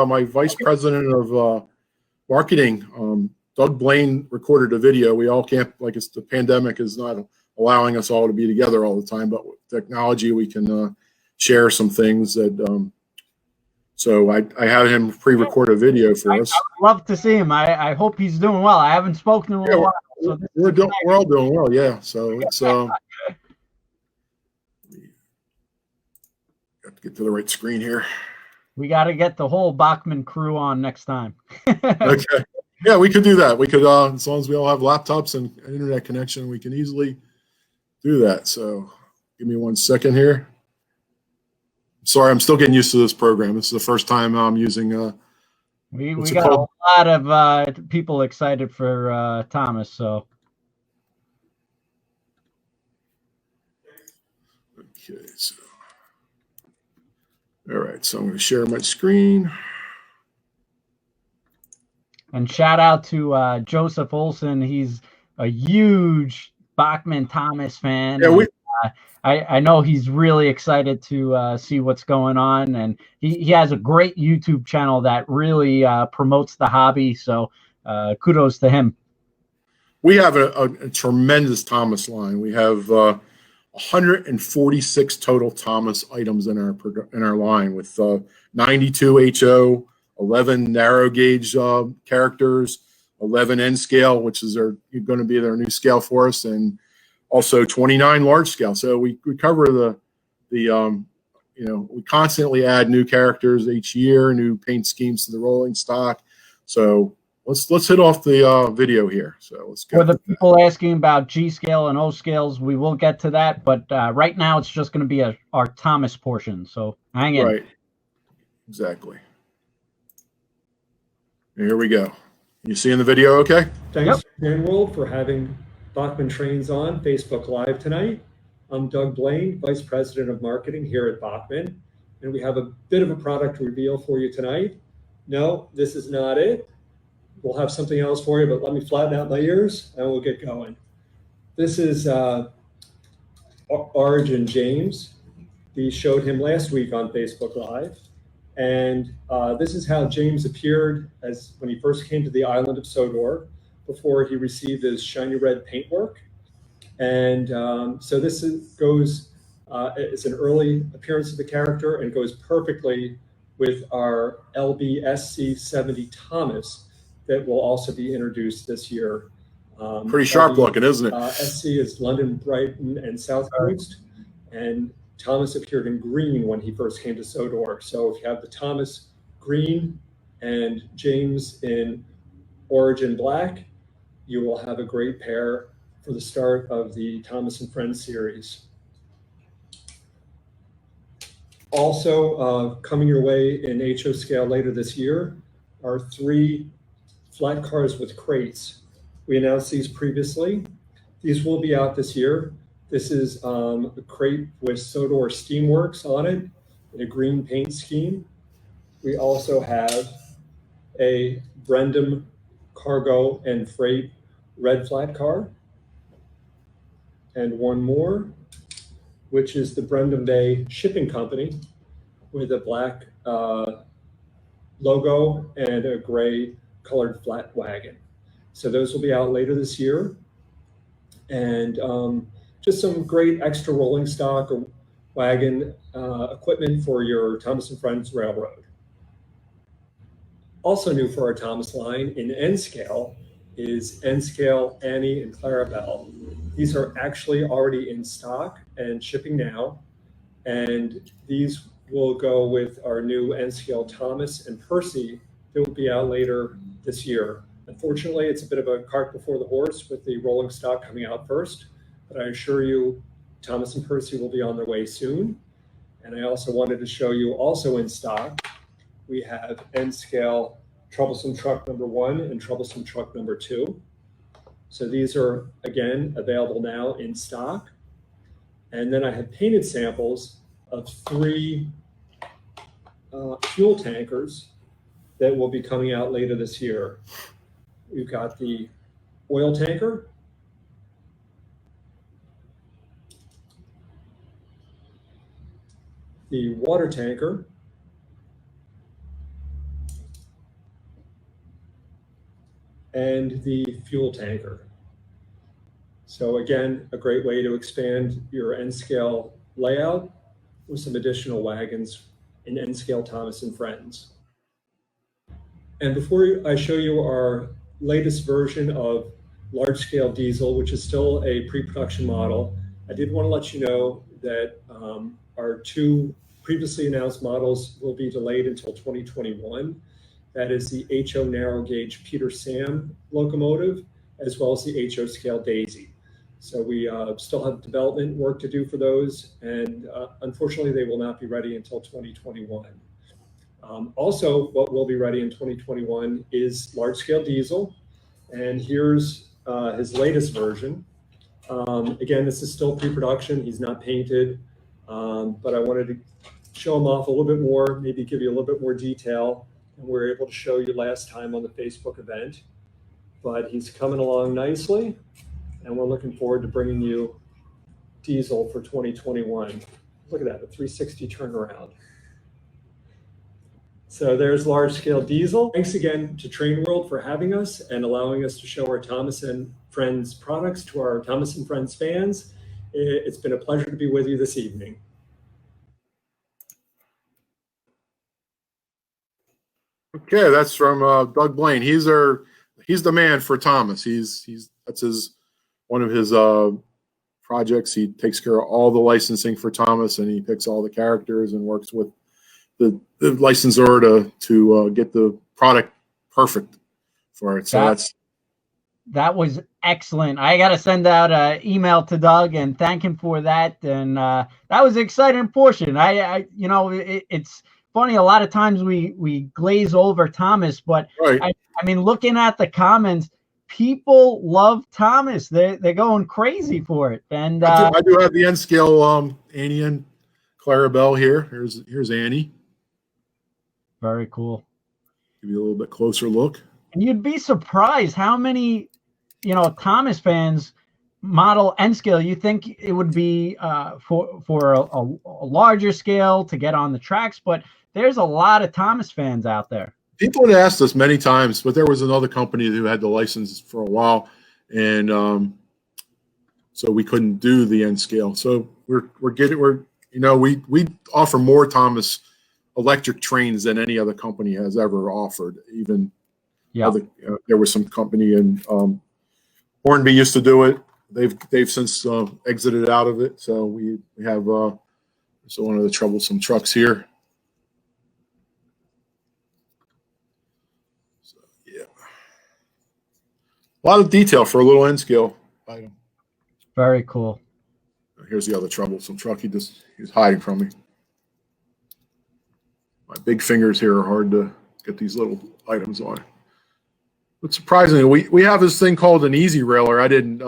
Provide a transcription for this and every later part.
My vice president of marketing, Doug Blaine, recorded a video. We all can't, like, it's the pandemic is not allowing us all to be together all the time, but with technology we can share some things that so I had him pre-record a video for us. I would love to see him. I hope he's doing well. I haven't spoken to him in a while. So we're all doing well, yeah. So it's got to get to the right screen here. We got to get the whole Bachmann crew on next time. Okay. Yeah, we could do that. We could, as long as we all have laptops and an internet connection, we can easily do that. So give me 1 second here. Sorry, I'm still getting used to this program. This is the first time I'm using. We got a lot of people excited for Thomas. So. Okay. So. All right. So I'm going to share my screen. And shout out to Joseph Olson. He's a huge Bachmann Thomas fan. Yeah, I know he's really excited to see what's going on, and he has a great YouTube channel that really promotes the hobby. So kudos to him. We have a tremendous Thomas line. We have 146 total Thomas items in our line, with 92 HO, 11 narrow gauge characters, 11 N scale, which is going to be their new scale for us, and also 29 large scale. So we cover we constantly add new characters each year, new paint schemes to the rolling stock. So let's hit off the video here. So let's go. For the people asking about G scale and O scales, we will get to that, but right now it's just going to be our Thomas portion. So hang in. Right. Exactly. Here we go. You seeing the video okay? Thanks, TrainWorld, for having Bachmann Trains on Facebook Live tonight. I'm Doug Blaine, Vice President of Marketing here at Bachmann, and we have a bit of a product reveal for you tonight. No, this is not it. We'll have something else for you, but let me flatten out my ears and we'll get going. This is Origin James. We showed him last week on Facebook Live. And this is how James appeared when he first came to the island of Sodor, before he received his shiny red paintwork. And so this it's an early appearance of the character and goes perfectly with our LBSC70 Thomas that will also be introduced this year. Pretty sharp looking, isn't it? SC is London, Brighton, and South Coast. And Thomas appeared in green when he first came to Sodor. So if you have the Thomas green and James in Origin black, you will have a great pair for the start of the Thomas and Friends series. Also coming your way in HO scale later this year are 3 flat cars with crates. We announced these previously. These will be out this year. This is a crate with Sodor Steamworks on it in a green paint scheme. We also have a Brendam cargo and freight red flat car. And one more, which is the Brendam Bay Shipping Company with a black logo and a gray colored flat wagon. So those will be out later this year. And just some great extra rolling stock or wagon equipment for your Thomas and Friends Railroad. Also new for our Thomas line in N scale is N scale Annie and Clarabelle. These are actually already in stock and shipping now. And these will go with our new N scale Thomas and Percy that will be out later this year. Unfortunately, it's a bit of a cart before the horse with the rolling stock coming out first, but I assure you Thomas and Percy will be on their way soon. And I also wanted to show you, also in stock, we have N scale troublesome truck number 1 and troublesome truck number 2. So these are, again, available now in stock. And then I have painted samples of 3 fuel tankers that will be coming out later this year. We've got the oil tanker, the water tanker, and the fuel tanker. So again, a great way to expand your N-scale layout with some additional wagons in N-scale Thomas and Friends. And before I show you our latest version of large-scale diesel, which is still a pre-production model, I did want to let you know that our 2 previously announced models will be delayed until 2021. That is the HO narrow gauge Peter Sam locomotive, as well as the HO scale Daisy. So we still have development work to do for those, and unfortunately they will not be ready until 2021. Also, what will be ready in 2021 is large-scale diesel, and here's his latest version. Again, this is still pre-production. He's not painted, but I wanted to show him off a little bit more, maybe give you a little bit more detail than we were able to show you last time on the Facebook event. But he's coming along nicely, and we're looking forward to bringing you diesel for 2021. Look at that, a 360 turnaround. So there's large-scale diesel. Thanks again to TrainWorld for having us and allowing us to show our Thomas and Friends products to our Thomas and Friends fans. It's been a pleasure to be with you this evening. Okay, that's from Doug Blaine. He's the man for Thomas. That's one of his projects. He takes care of all the licensing for Thomas, and he picks all the characters and works with the licensor to get the product perfect for it. So that was excellent. I got to send out an email to Doug and thank him for that. And that was an exciting portion. It's funny. A lot of times we glaze over Thomas, but right. I mean, looking at the comments, people love Thomas. They're going crazy for it. And I do have the N scale Annie and Clarabelle here. Here's Annie. Very cool. Give you a little bit closer look. And you'd be surprised how many, Thomas fans model N scale. You think it would be for a larger scale to get on the tracks, but there's a lot of Thomas fans out there. People had asked us many times, but there was another company who had the license for a while, and so we couldn't do the N scale. So we offer more Thomas electric trains than any other company has ever offered. Even there was some company in Hornby used to do it. They've since exited out of it. So we have one of the troublesome trucks here. So yeah, a lot of detail for a little N scale item. Very cool. Here's the other troublesome truck. He's hiding from me. My big fingers here are hard to get these little items on. But surprisingly, we have this thing called an easy railer. I didn't.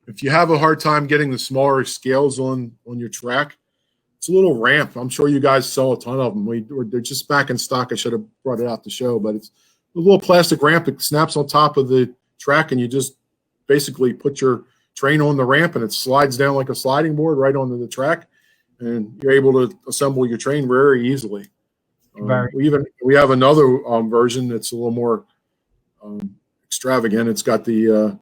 If you have a hard time getting the smaller scales on your track, it's a little ramp. I'm sure you guys sell a ton of them. They're just back in stock. I should have brought it out to show, but it's a little plastic ramp that snaps on top of the track, and you just basically put your train on the ramp, and it slides down like a sliding board right onto the track. And you're able to assemble your train very easily. We have another version that's a little more extravagant. It's got the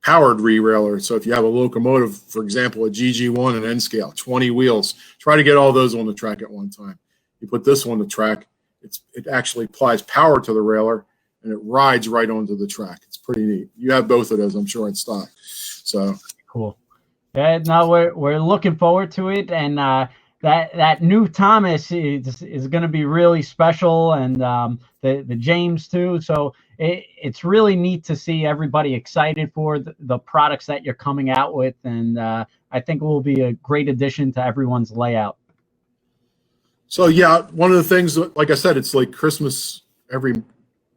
powered re-railer. So if you have a locomotive, for example, a GG1 and N scale, 20 wheels, try to get all those on the track at one time. You put this on the track, it actually applies power to the railer, and it rides right onto the track. It's pretty neat. You have both of those, I'm sure, in stock. So cool. Yeah, no, we're looking forward to it, and that new Thomas is going to be really special, and the James too. So it's really neat to see everybody excited for the products that you're coming out with, and I think it will be a great addition to everyone's layout. So yeah, one of the things, like I said, it's like Christmas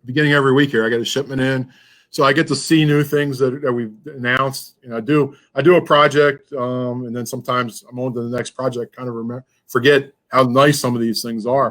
beginning every week here. I get a shipment in, so I get to see new things that we've announced. You know, I do a project, and then sometimes I'm on to the next project. Kind of forget how nice some of these things are.